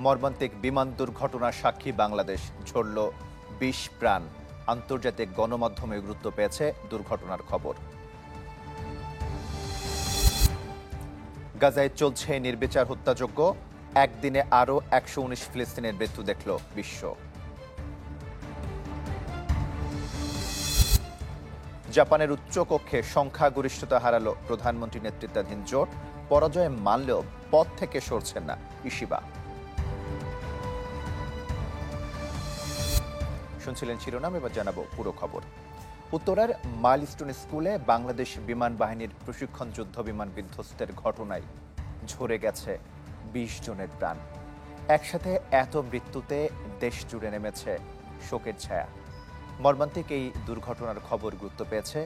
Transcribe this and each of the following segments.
মর্মান্তিক বিমান দুর্ঘটনার সাক্ষী বাংলাদেশ, ঝরল ২০ প্রাণ। আন্তর্জাতিক গণমাধ্যমে গুরুত্ব পেয়েছে দুর্ঘটনার খবর। গাজায় চলছে নির্বিচার হত্যাযজ্ঞ, একদিনে আরও ১১৯ ফিলিস্তিনের মৃত্যু দেখল বিশ্ব। জাপানের উচ্চকক্ষে সংখ্যাগরিষ্ঠতা হারালো প্রধানমন্ত্রী নেতৃত্বাধীন জোট, পরাজয় মানলেও পদ থেকে সরছেন না ইশিবা। শুনছিলেন শিরোনাম, এবার জানাবো পুরো খবর। উত্তরার মাইলস্টোন স্কুলে বাংলাদেশ বিমান বাহিনীর প্রশিক্ষণ যুদ্ধ বিমান বিধ্বস্তের ঘটনায় ঝরে গেছে ২০ জনের প্রাণ। একসাথে এত মৃত্যুতে দেশ জুড়ে নেমেছে শোকের ছায়া। মর্মান্তিক এই দুর্ঘটনার খবর গুরুত্ব পেয়েছে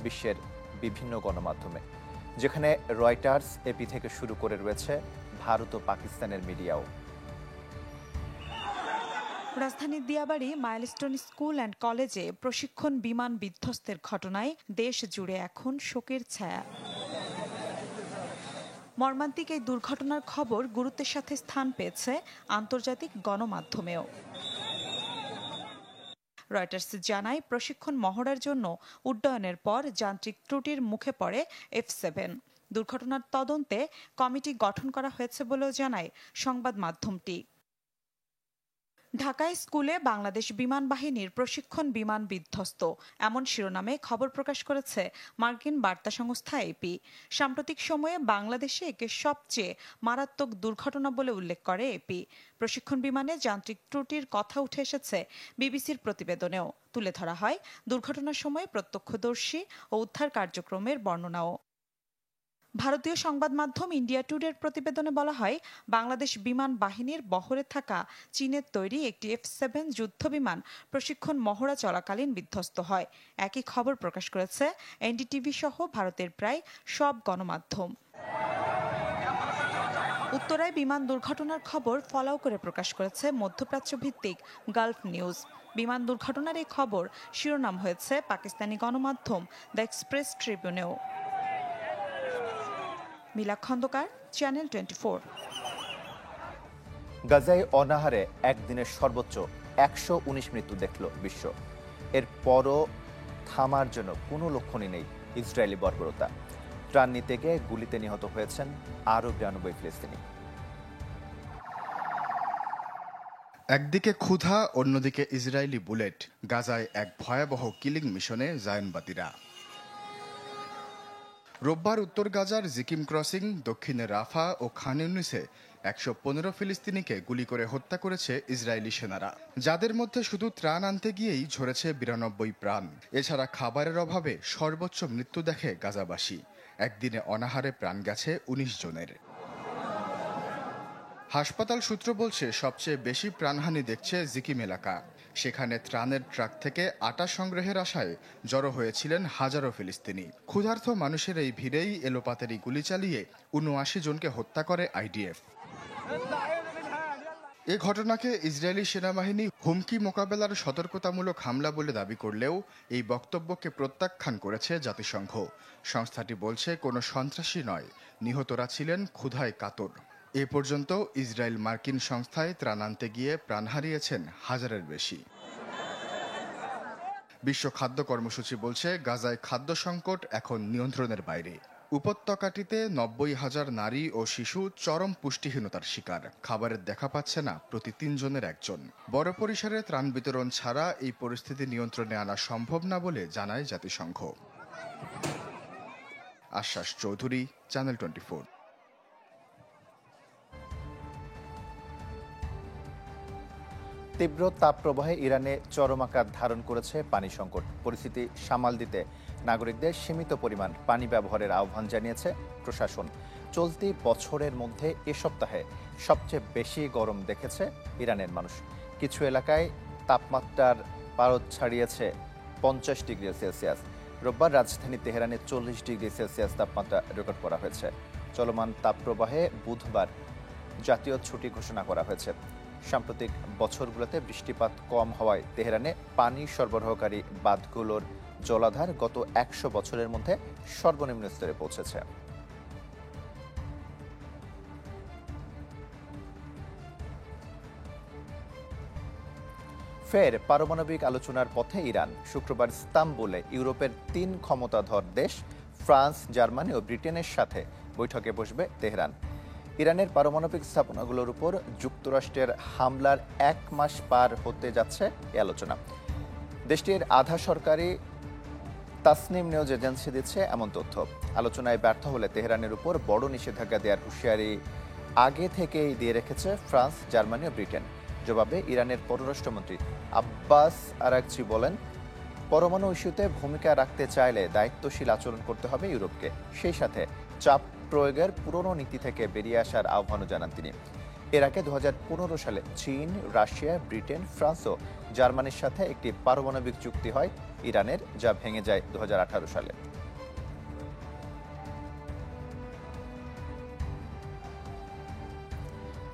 বিশ্বের বিভিন্ন গণমাধ্যমে, যেখানে রয়টার্স, এপি থেকে শুরু করে রয়েছে ভারত ও পাকিস্তানের মিডিয়াও। রাজধানীর দিয়াবাড়ি মাইলস্টোন স্কুল অ্যান্ড কলেজে প্রশিক্ষণ বিমান বিধ্বস্তের ঘটনায় দেশ জুড়ে এখন শোকের ছায়া। মর্মান্তিক এই দুর্ঘটনার খবর গুরুত্বের সাথে স্থান পেয়েছে আন্তর্জাতিক গণমাধ্যমেও। রয়টার্স জানায়, প্রশিক্ষণ মহড়ার জন্য উড্ডয়নের পর যান্ত্রিক ত্রুটির মুখে পড়ে F-7। দুর্ঘটনার তদন্তে কমিটি গঠন করা হয়েছে বলেও জানায় সংবাদ মাধ্যমটি। ঢাকায় স্কুলে বাংলাদেশ বিমান বাহিনীর প্রশিক্ষণ বিমান বিধ্বস্ত, এমন শিরোনামে খবর প্রকাশ করেছে মার্কিন বার্তা সংস্থা এপি। সাম্প্রতিক সময়ে বাংলাদেশে একে সবচেয়ে মারাত্মক দুর্ঘটনা বলে উল্লেখ করে এপি। প্রশিক্ষণ বিমানে যান্ত্রিক ত্রুটির কথা উঠে এসেছে বিবিসির প্রতিবেদনেও। তুলে ধরা হয় দুর্ঘটনার সময় প্রত্যক্ষদর্শী ও উদ্ধার কার্যক্রমের বর্ণনাও। ভারতীয় সংবাদ মাধ্যম ইন্ডিয়া টুডের প্রতিবেদনে বলা হয়, বাংলাদেশ বিমান বাহিনীর বহরে থাকা চীনের তৈরি একটি F-7 যুদ্ধ বিমান প্রশিক্ষণ মহড়া চলাকালীন বিধ্বস্ত হয়। একই খবর প্রকাশ করেছে এনডিটিভি সহ ভারতের প্রায় সব গণমাধ্যম। উত্তরায় বিমান দুর্ঘটনার খবর ফলাও করে প্রকাশ করেছে মধ্যপ্রাচ্য ভিত্তিক গালফ নিউজ। বিমান দুর্ঘটনার এই খবর শিরোনাম হয়েছে পাকিস্তানি গণমাধ্যম দ্য এক্সপ্রেস ট্রিবিউনেও। মিলা খন্দকার, চ্যানেল 24। গাজায় অনাহারে একদিনের সর্বোচ্চ ১১৯ মৃত্যু দেখল বিশ্ব। এরপরও থামার জন্য কোনো লক্ষণই নেই ইসরায়েলি বর্বরতা। ত্রাণ নিতে গিয়ে গুলিতে নিহত হয়েছেন আরও ৯২ ফিলিস্তিনি। একদিকে ক্ষুধা, অন্যদিকে ইসরায়েলি বুলেট। গাজায় এক ভয়াবহ কিলিং মিশনে জায়নবাদীরা। রোববার উত্তর গাজার জিকিম ক্রসিং, দক্ষিণে রাফা ও খান ইউনিসে ১১৫ ফিলিস্তিনিকে গুলি করে হত্যা করেছে ইসরায়েলি সেনারা, যাদের মধ্যে শুধু ত্রাণ আনতে গিয়েই ঝরেছে ৯২ প্রাণ। এছাড়া খাবারের অভাবে সর্বোচ্চ মৃত্যু দেখে গাজাবাসী। একদিনে অনাহারে প্রাণ গেছে ১৯ জনের। হাসপাতাল সূত্র বলছে, সবচেয়ে বেশি প্রাণহানি দেখছে জিকিম এলাকা। সেখানে ত্রাণের ট্রাক থেকে আটা সংগ্রহের আশায় জড়ো হয়েছিলেন হাজারো ফিলিস্তিনি। ক্ষুধার্ত মানুষের এই ভিড়েই এলোপাতারি গুলি চালিয়ে ৭৯ জনকে হত্যা করে আইডিএফ। এ ঘটনাকে ইসরায়েলি সেনাবাহিনী হুমকি মোকাবেলার সতর্কতামূলক হামলা বলে দাবি করলেও এই বক্তব্যকে প্রত্যাখ্যান করেছে জাতিসংঘ। সংস্থাটি বলছে, কোনো সন্ত্রাসী নয়, নিহতরা ছিলেন ক্ষুধায় কাতর। এ পর্যন্ত ইসরায়েল মার্কিন সংস্থায় ত্রাণ আনতে গিয়ে প্রাণ হারিয়েছেন হাজারের বেশি। বিশ্ব খাদ্য কর্মসূচি বলছে, গাজায় খাদ্য সংকট এখন নিয়ন্ত্রণের বাইরে। উপত্যকাটিতে ৯০,০০০ নারী ও শিশু চরম পুষ্টিহীনতার শিকার। খাবারের দেখা পাচ্ছে না প্রতি ৩ জনের একজন। বড় পরিসরে ত্রাণ বিতরণ ছাড়া এই পরিস্থিতি নিয়ন্ত্রণে আনা সম্ভব না বলে জানায় জাতিসংঘ। আশ্বাস চৌধুরী, চ্যানেল 24। তীব্র তাপপ্রবাহে ইরানে চরম আকার ধারণ করেছে পানি সংকট। পরিস্থিতি সামাল দিতে নাগরিকদের সীমিত পরিমাণ পানি ব্যবহারের আহ্বান জানিয়েছে প্রশাসন। চলতি বছরের মধ্যে এ সপ্তাহে সবচেয়ে বেশি গরম দেখেছে ইরানের মানুষ। কিছু এলাকায় তাপমাত্রার পারদ ছাড়িয়েছে ৫০ ডিগ্রি সেলসিয়াস। রোববার রাজধানী তেহরানে ৪০ ডিগ্রি সেলসিয়াস তাপমাত্রা রেকর্ড করা হয়েছে। চলমান তাপপ্রবাহে বুধবার জাতীয় ছুটি ঘোষণা করা হয়েছে। সাম্প্রতিক বছরগুলোতে বৃষ্টিপাত কম হওয়ায় তেহরানে পানি সরবরাহকারী বাঁধগুলোর জলাধার গত ১০০ বছরের মধ্যে সর্বনিম্ন স্তরে পৌঁছেছে। ফের পারমাণবিক আলোচনার পথে ইরান। শুক্রবার ইস্তাম্বুলে ইউরোপের 3 ক্ষমতাধর দেশ ফ্রান্স, জার্মানি ও ব্রিটেনের সাথে বৈঠকে বসবে তেহরান। ইরানের পারমাণবিক স্থাপনাগুলোর উপর যুক্তরাষ্ট্রের হামলার 1 মাস পার হতে যাচ্ছে এই আলোচনা। দেশটির আধা সরকারি তাসনিম নিউজ এজেন্সি দিচ্ছে এমন তথ্য। আলোচনায় ব্যর্থ হলে তেহরানের উপর বড় নিষেধাজ্ঞা দেওয়ার হুঁশিয়ারি আগে থেকেই দিয়ে রেখেছে ফ্রান্স, জার্মানি ও ব্রিটেন। জবাবে ইরানের পররাষ্ট্রমন্ত্রী আব্বাস আরাগচি বলেন, পরমাণু ইস্যুতে ভূমিকা রাখতে চাইলে দায়িত্বশীল আচরণ করতে হবে ইউরোপকে। সেই সাথে চাপ প্রয়োগের পুরনো নীতি থেকে বেরিয়ে আসার আহ্বানও জানান তিনি। এর আগে 2015 সালে চীন, রাশিয়া, ব্রিটেন, ফ্রান্স ও জার্মানির সাথে একটি পারমাণবিক চুক্তি হয় ইরানের, যা ভেঙে যায় 2018 সালে।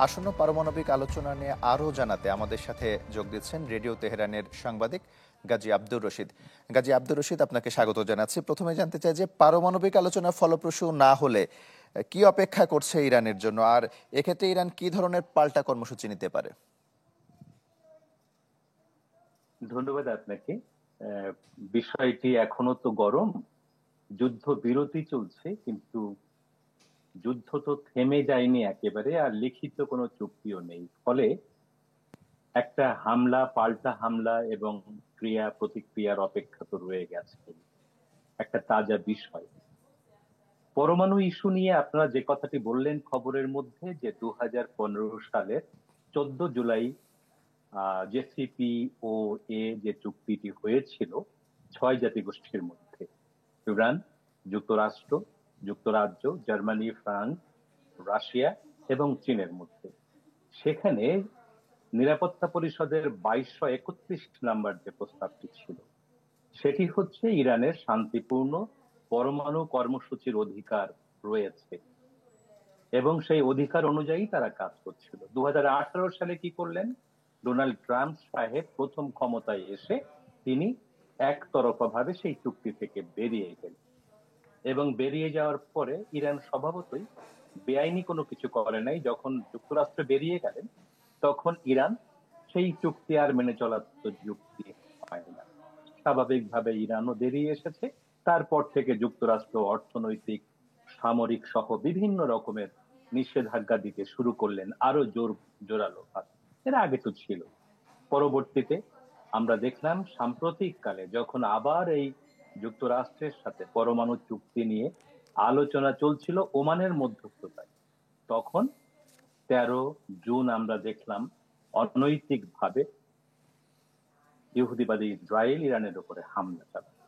আসন্ন পারমাণবিক আলোচনা নিয়ে আরও জানাতে আমাদের সাথে যোগ দিচ্ছেন রেডিও তেহরানের সাংবাদিক গাজী আব্দুর রশিদ। গাজী আব্দুর রশিদ, আপনাকে স্বাগত জানাচ্ছি। প্রথমে জানতে চাই যে পারমাণবিক আলোচনা ফলপ্রসূ না হলে কি অপেক্ষা করছে ইরানের জন্য, আর এক্ষেত্রে ইরান কি ধরনের পাল্টা কর্মসূচি নিতে পারে? ধন্যবাদ আপনাকে। বিষয়টি এখনো তো গরম, যুদ্ধ বিরতি চলছে, কিন্তু যুদ্ধ তো থেমে যায়নি একেবারে, আর লিখিত কোনো চুক্তিও নেই। ফলে একটা হামলা, পাল্টা হামলা এবং ক্রিয়া প্রতিক্রিয়ার অপেক্ষা তো রয়ে গেছে। একটা তাজা বিষয় পরমাণু ইস্যু নিয়ে আপনারা যে কথাটি বললেন খবরের মধ্যে, যে 2015 সালের 14 জুলাই জেসিপিওএ যে চুক্তিটি হয়েছিল 6 জাতিগোষ্ঠীর মধ্যে, ইরান, যুক্তরাষ্ট্র, যুক্তরাজ্য, জার্মানি, ফ্রান্স, রাশিয়া এবং চীনের মধ্যে, সেখানে নিরাপত্তা পরিষদের 2231 নাম্বার যে প্রস্তাবটি ছিল, সেটি হচ্ছে ইরানের শান্তিপূর্ণ পরমাণু কর্মসূচির অধিকার রয়েছে এবং সেই অধিকার অনুযায়ী তারা কাজ করছিল। 2018 সালে কি করলেন? ডোনাল্ড ট্রাম্প সাহেব প্রথম ক্ষমতায় এসে তিনি একতরফা ভাবে সেই চুক্তি থেকে বেরিয়ে গেলেন এবং বেরিয়ে যাওয়ার পরে ইরান স্বভাবতই বেআইনি কোনো কিছু করে নাই। যখন যুক্তরাষ্ট্র বেরিয়ে গেলেন তখন ইরান সেই চুক্তি আর মেনে চলার তো যুক্তি হয় না, স্বাভাবিকভাবে ইরানও বেরিয়ে এসেছে। তারপর থেকে যুক্তরাষ্ট্র অর্থনৈতিক, সামরিক সহ বিভিন্ন রকমের নিষেধাজ্ঞা দিতে শুরু করলেন, আরো জোরালো ভাবে। এর আগে তো ছিল। পরবর্তীতে আমরা দেখলাম সাম্প্রতিক কালে যখন আবার এই যুক্তরাষ্ট্রের সাথে পরমাণু চুক্তি নিয়ে আলোচনা চলছিল ওমানের মধ্যস্থতায়, তখন 13 জুন আমরা দেখলাম অনৈতিক ভাবে ইহুদিবাদী ইসরায়েল ইরানের উপরে হামলা চালায়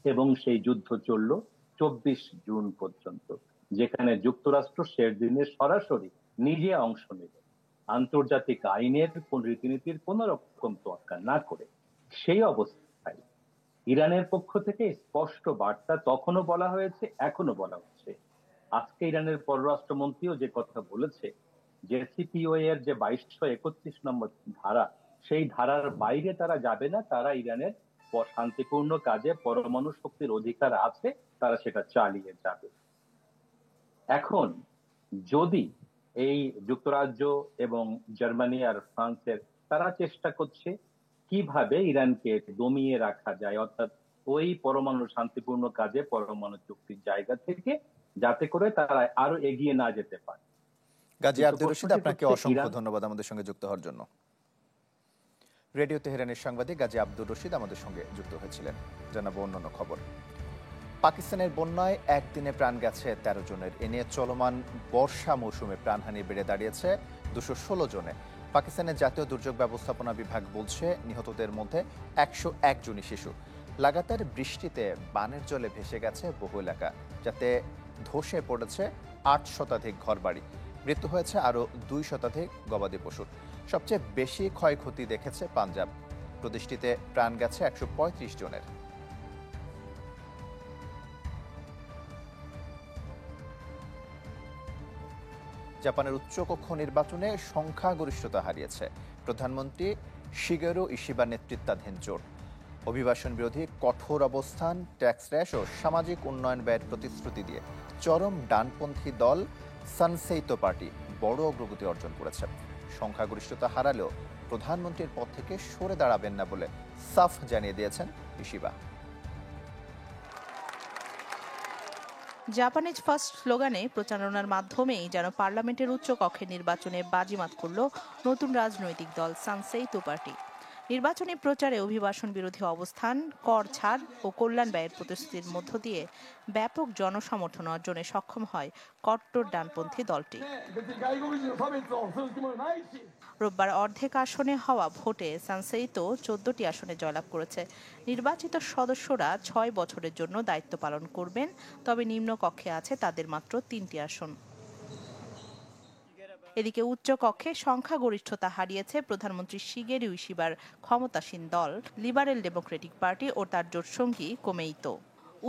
এবং সেই যুদ্ধ চলল 24 জুন পর্যন্ত, যেখানে যুক্তরাষ্ট্র শেষ দিনে সরাসরি নিজে অংশ নেবে, আন্তর্জাতিক আইনের কোন রীতিনীতির কোন রকম তোয়াক্কা না করে। সেই অবস্থায় ইরানের পক্ষ থেকে স্পষ্ট বার্তা তখনও বলা হয়েছে, এখনো বলা হচ্ছে। আজকে ইরানের পররাষ্ট্রমন্ত্রীও যে কথা বলেছে, জেসিপিওএ এর যে 2231 নম্বর ধারা, সেই ধারার বাইরে তারা যাবে না। তারা ইরানের শান্তিপূর্ণ কাজে পরমাণু শক্তির অধিকার আছে, তারা সেটা চালিয়ে যাবে। এখন যদি এই যুক্তরাজ্য এবং জার্মানি আর ফ্রান্সের তারা চেষ্টা করছে কিভাবে ইরানকে দমিয়ে রাখা যায়, অর্থাৎ ওই পরমাণু শান্তিপূর্ণ কাজে পরমাণু চুক্তির জায়গা থেকে, যাতে করে তারা আরো এগিয়ে না যেতে পারে। গাজী আব্দুর রশিদ, আপনাকে অসংখ্য ধন্যবাদ আমাদের সঙ্গে যুক্ত হওয়ার জন্য। রেডিও তেহরানের সাংবাদিক গাজী আব্দুর রশিদ আমাদের সঙ্গে যুক্ত হয়েছিলেন। জানাবো অন্যান্য খবর। পাকিস্তানের বন্যায় একদিনে প্রাণ গেছে 13 জনের। এ নিয়ে চলমান বর্ষা মৌসুমে প্রাণহানি বেড়ে দাঁড়িয়েছে 216 জনে। পাকিস্তানের জাতীয় দুর্যোগ ব্যবস্থাপনা বিভাগ বলছে নিহতদের মধ্যে 101 জনই শিশু। লাগাতার বৃষ্টিতে বানের জলে ভেসে গেছে বহু এলাকা, যাতে ধসে পড়েছে 8 শতাধিক ঘরবাড়ি। মৃত্যু হয়েছে আরও 2 শতাধিক গবাদি পশুর। সবচেয়ে বেশি ক্ষয়ক্ষতি দেখেছে পাঞ্জাব। প্রদেশটিতে প্রাণ গেছে 135 জনের। জাপানের উচ্চকক্ষ নির্বাচনে সংখ্যাগরিষ্ঠতা হারিয়েছে প্রধানমন্ত্রী শিগেরো ইশিবার নেতৃত্বাধীন জোট। অভিবাসন বিরোধী কঠোর অবস্থান, ট্যাক্স র্যাশ ও সামাজিক উন্নয়ন ব্যয়ের প্রতিশ্রুতি দিয়ে চরম ডানপন্থী দল সানসেইতো পার্টি বড় অগ্রগতি অর্জন করেছে। সংখ্যাগরিষ্ঠতা হারালেও প্রধানমন্ত্রীর পদ থেকে সরে দাঁড়াবেন না বলে সাফ জানিয়ে দিয়েছেন ইশিবা। জাপানিজ ফার্স্ট স্লোগানে প্রচারণার মাধ্যমেই যেন পার্লামেন্টের উচ্চ কক্ষের নির্বাচনে বাজিমাত করল নতুন রাজনৈতিক দল সানসেইতো পার্টি। নির্বাচনী প্রচারে অভিবাসন বিরোধী অবস্থান, কর ছাড় ও কল্যাণ ব্যয়ের প্রতিশ্রুতির মধ্য দিয়ে ব্যাপক জনসমর্থন অর্জনে সক্ষম হয় কট্টর ডানপন্থী দলটি। রোববার অর্ধেক আসনে হওয়া ভোটে সানসেইতো 14টি আসনে জয়লাভ করেছে। নির্বাচিত সদস্যরা 6 বছরের জন্য দায়িত্ব পালন করবেন, তবে নিম্নকক্ষে আছে তাদের মাত্র 3টি আসন। এদিকে উচ্চ কক্ষে সংখ্যাগরিষ্ঠতা হারিয়েছে প্রধানমন্ত্রী শিগেরু ইশিবার ক্ষমতাসীন দল লিবারেল ডেমোক্রেটিক পার্টি ও তার জোটসঙ্গী কোমেইতো।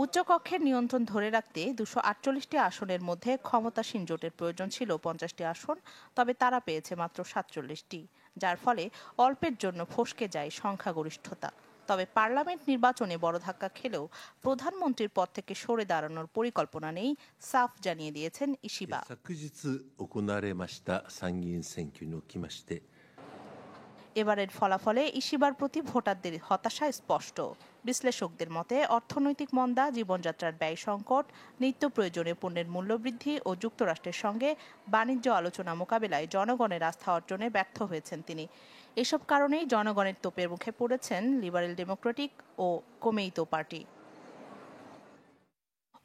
উচ্চকক্ষের নিয়ন্ত্রণ ধরে রাখতে 248টি আসনের মধ্যে ক্ষমতাসীন জোটের প্রয়োজন ছিল 50টি আসন, তবে তারা পেয়েছে মাত্র 47টি, যার ফলে অল্পের জন্য ফসকে যায় সংখ্যাগরিষ্ঠতা। তবে পার্লামেন্ট নির্বাচনে বড় ধাক্কা খেলেও প্রধানমন্ত্রীর পদ থেকে সরে দাঁড়ানোর পরিকল্পনা নেই, সাফ জানিয়ে দিয়েছেন ইশিবা। এবারের ফলাফলে ইশিবার প্রতি ভোটারদের হতাশা স্পষ্ট। বিশ্লেষকদের মতে অর্থনৈতিক মন্দা, জীবনযাত্রার ব্যয় সংকট, নিত্য প্রয়োজনীয় পণ্যের মূল্যবৃদ্ধি ও যুক্তরাষ্ট্রের সঙ্গে বাণিজ্য আলোচনা মোকাবেলায় জনগণের আস্থা অর্জনে ব্যর্থ হয়েছেন তিনি। এসব কারণেই জনগণের তোপের মুখে পড়েছেন লিবারেল ডেমোক্রেটিক ও কোমেইতো পার্টি।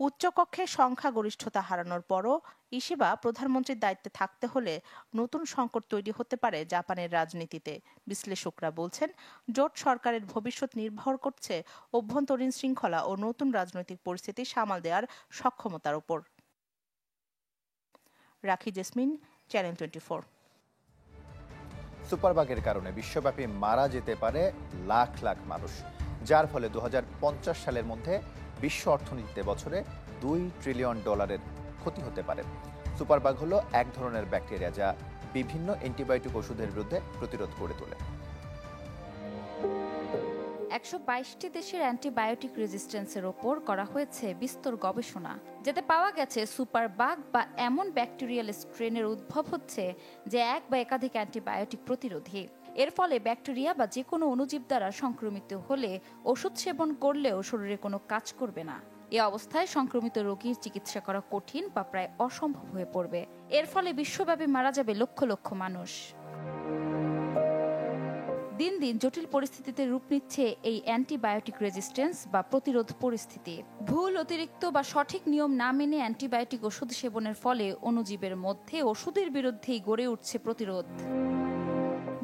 উচ্চকক্ষে সংখ্যাগরিষ্ঠতা হারানোর পরও ইশিবা প্রধানমন্ত্রীর দায়িত্বে থাকতে হলে নতুন সংকট তৈরি হতে পারে জাপানের রাজনীতিতে। বিশ্লেষকরা বলছেন, জোট সরকারের ভবিষ্যৎ নির্ভর করছে অভ্যন্তরীণ শৃঙ্খলা ও নতুন রাজনৈতিক পরিস্থিতি সামাল দেওয়ার সক্ষমতার উপর। রাখি জেসমিন, চ্যানেল 24। সুপারবাগের কারণে বিশ্বব্যাপী মারা যেতে পারে লাখ লাখ মানুষ, যার ফলে 2050 সালের মধ্যে বিশ্ব অর্থনীতিতে বছরে $2 ট্রিলিয়ন ক্ষতি হতে পারে। সুপারবাগ হলো এক ধরনের ব্যাকটেরিয়া যা বিভিন্ন অ্যান্টিবায়োটিক ওষুধের বিরুদ্ধে প্রতিরোধ করে তোলে। 122টি দেশের অ্যান্টিবায়োটিক রেজিস্ট্যান্সের ওপর করা হয়েছে বিস্তর গবেষণা, যাতে পাওয়া গেছে সুপারবাগ বা এমন ব্যাকটেরিয়াল স্ট্রেনের উদ্ভব হচ্ছে যে এক বা একাধিক অ্যান্টিবায়োটিক প্রতিরোধী। এর ফলে ব্যাকটেরিয়া বা যে কোনো অণুজীব দ্বারা সংক্রমিত হলে ওষুধ সেবন করলেও শরীরে কোনো কাজ করবে না। এ অবস্থায় সংক্রমিত রোগীর চিকিৎসা করা কঠিন বা প্রায় অসম্ভব হয়ে পড়বে। এর ফলে বিশ্বব্যাপী মারা যাবে লক্ষ লক্ষ মানুষ। দিন দিন জটিল পরিস্থিতিতে রূপ নিচ্ছে এই অ্যান্টিবায়োটিক রেজিস্ট্যান্স বা প্রতিরোধ পরিস্থিতি। ভুল, অতিরিক্ত বা সঠিক নিয়ম না মেনে অ্যান্টিবায়োটিক ওষুধ সেবনের ফলে অণুজীবের মধ্যে ওষুধের বিরুদ্ধেই গড়ে উঠছে প্রতিরোধ।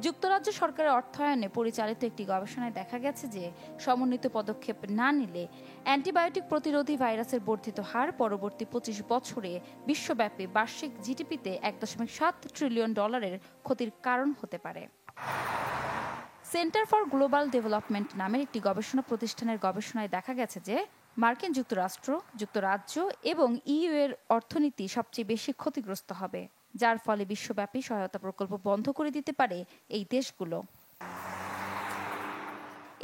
যুক্তরাজ্য সরকারের অর্থায়নে পরিচালিত একটি গবেষণায় দেখা গেছে যে সমন্বিত পদক্ষেপ না নিলে অ্যান্টিবায়োটিক প্রতিরোধী ভাইরাসের বর্ধিত হার পরবর্তী 25 বছরে বিশ্বব্যাপী বার্ষিক জিডিপিতে $1.7 ট্রিলিয়ন ক্ষতির কারণ হতে পারে। সেন্টার ফর গ্লোবাল ডেভেলপমেন্ট নামের একটি গবেষণা প্রতিষ্ঠানের গবেষণায় দেখা গেছে যে মার্কিন যুক্তরাষ্ট্র, যুক্তরাজ্য এবং ইইউ এর অর্থনীতি সবচেয়ে বেশি ক্ষতিগ্রস্ত হবে, যার ফলে বিশ্বব্যাপী সহায়তা প্রকল্প বন্ধ করে দিতে পারে এই দেশগুলো।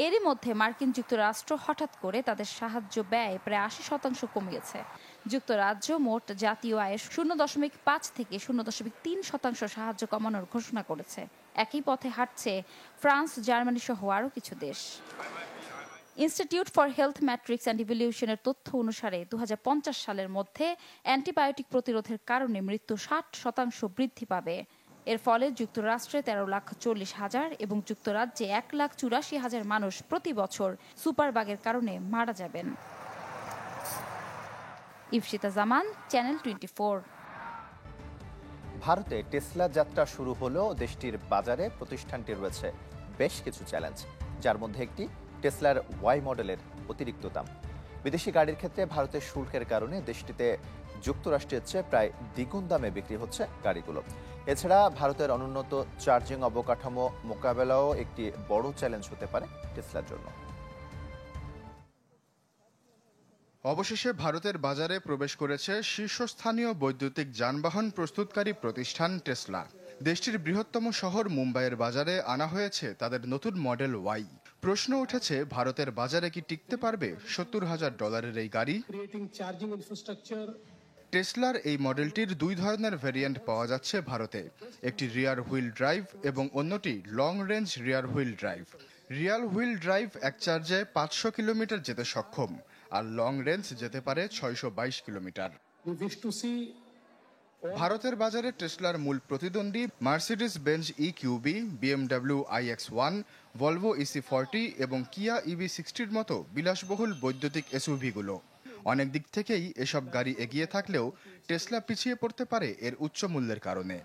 এরই মধ্যে মার্কিন যুক্তরাষ্ট্র হঠাৎ করে তাদের সাহায্য ব্যয় প্রায় 80% কমিয়েছে। যুক্তরাজ্য মোট জাতীয় আয়ের 0.5 থেকে 0.3% সাহায্য কমানোর ঘোষণা করেছে। একই পথে হাঁটছে ফ্রান্স, জার্মানি সহ আরও কিছু দেশ। Institute for Health Metrics and ইভ্যালুয়েশনের তথ্য অনুসারে 2050 সালের মধ্যে অ্যান্টিবায়োটিক প্রতিরোধের কারণে মৃত্যু 60% বৃদ্ধি পাবে। এর ফলে যুক্তরাষ্ট্রে 13,40,000 এবং যুক্তরাজ্যে 1,84,000 মানুষ প্রতি বছর সুপারবাগের কারণে মারা যাবেন। ইফশিতা জামান, চ্যানেল 24। ভারতে টেসলা যাত্রা শুরু হলেও দেশটির বাজারে প্রতিষ্ঠানটির রয়েছে বেশ কিছু চ্যালেঞ্জ, যার মধ্যে একটি টেসলার ওয়াই মডেলের অতিরিক্ত দাম। বিদেশি গাড়ির ক্ষেত্রে ভারতের শুল্কের কারণে দেশটিতে যুক্তরাষ্ট্রের চেয়ে প্রায় দ্বিগুণ দামে বিক্রি হচ্ছে গাড়িগুলো। এছাড়া ভারতের অনুন্নত চার্জিং অবকাঠামো মোকাবেলাও একটি বড় চ্যালেঞ্জ হতে পারে টেসলার জন্য। অবশেষে ভারতের বাজারে প্রবেশ করেছে শীর্ষস্থানীয় বৈদ্যুতিক যানবাহন প্রস্তুতকারী প্রতিষ্ঠান টেসলা। দেশটির বৃহত্তম শহর মুম্বাইয়ের বাজারে আনা হয়েছে তাদের নতুন মডেল ওয়াই। প্রশ্ন উঠেছে, ভারতের বাজারে কি টিকতে পারবে $70,000 এই গাড়ি? টেসলার এই মডেলটির দুই ধরনের ভ্যারিয়েন্ট পাওয়া যাচ্ছে ভারতে, একটি রিয়ার হুইল ড্রাইভ এবং অন্যটি লং রেঞ্জ রিয়ার হুইল ড্রাইভ। রিয়ার হুইল ড্রাইভ এক চার্জে 500 কিলোমিটার যেতে সক্ষম, আর লং রেঞ্জ যেতে পারে 622 কিলোমিটার। ভারতের বাজারে টেসলার মূল প্রতিদ্বন্দ্বী Mercedes Benz EQB, BMW iX1, Volvo EC40 এবং কিয়া EV60-র মতো বিলাসবহুল বৈদ্যুতিক এসইউভিগুলো। অনেক দিক থেকেই এসব গাড়ি এগিয়ে থাকলেও টেসলা পিছিয়ে পড়তে পারে এর উচ্চ মূল্যের কারণে।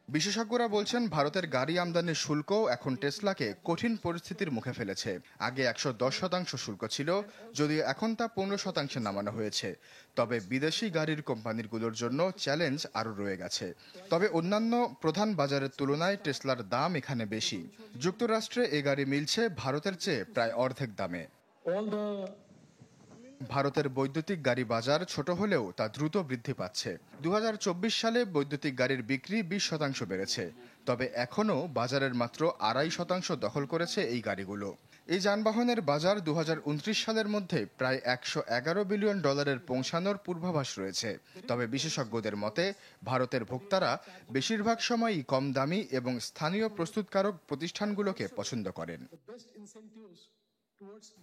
বিশেষজ্ঞরা বলছেন, ভারতের গাড়ি আমদানির শুল্ক এখন টেসলাকে কঠিন পরিস্থিতির মুখে ফেলেছে। আগে 110% শুল্ক ছিল, যদিও এখন তা 15% নামানো হয়েছে। তবে বিদেশি গাড়ির কোম্পানিগুলোর জন্য চ্যালেঞ্জ আরও রয়ে গেছে। তবে অন্যান্য প্রধান বাজারের তুলনায় টেসলার দাম এখানে বেশি। যুক্তরাষ্ট্রে এ গাড়ি মিলছে ভারতের চেয়ে প্রায় অর্ধেক দামে। ভারতের বৈদ্যুতিক গাড়ি বাজার ছোট হলেও তা দ্রুত বৃদ্ধি পাচ্ছে। 2024 সালে বৈদ্যুতিক গাড়ির বিক্রি 20% বেড়েছে, তবে এখনও বাজারের মাত্র 2.5% দখল করেছে এই গাড়িগুলো। এই যানবাহনের বাজার 2029 সালের মধ্যে প্রায় $111 বিলিয়ন পৌঁছানোর পূর্বাভাস রয়েছে। তবে বিশেষজ্ঞদের মতে, ভারতের ভোক্তারা বেশিরভাগ সময়ই কম দামি এবং স্থানীয় প্রস্তুতকারক প্রতিষ্ঠানগুলোকে পছন্দ করেন।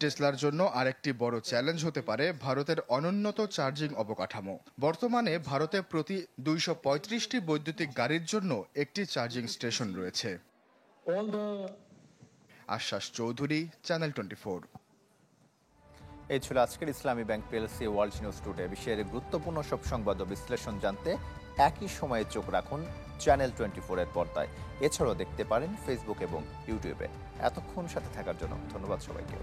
টেসলার জন্য আরেকটি বড় চ্যালেঞ্জ হতে পারে ভারতের অনুন্নত চার্জিং অবকাঠামো। বর্তমানে ভারতে প্রতি 235টি বৈদ্যুতিক গাড়ির জন্য একটি চার্জিং স্টেশন রয়েছে। আশ্বাস চৌধুরী, চ্যানেল 24। এই ছিল আজকের ইসলামী bank PLC world news today. বিশ্বের গুরুত্বপূর্ণ সব সংবাদ ও বিশ্লেষণ জানতে একই সময়ে চোখ রাখুন চ্যানেল 24-এর পর্দায়। এছাড়াও দেখতে পারেন ফেসবুক এবং ইউটিউবে। এতক্ষণ সাথে থাকার জন্য ধন্যবাদ সবাইকে।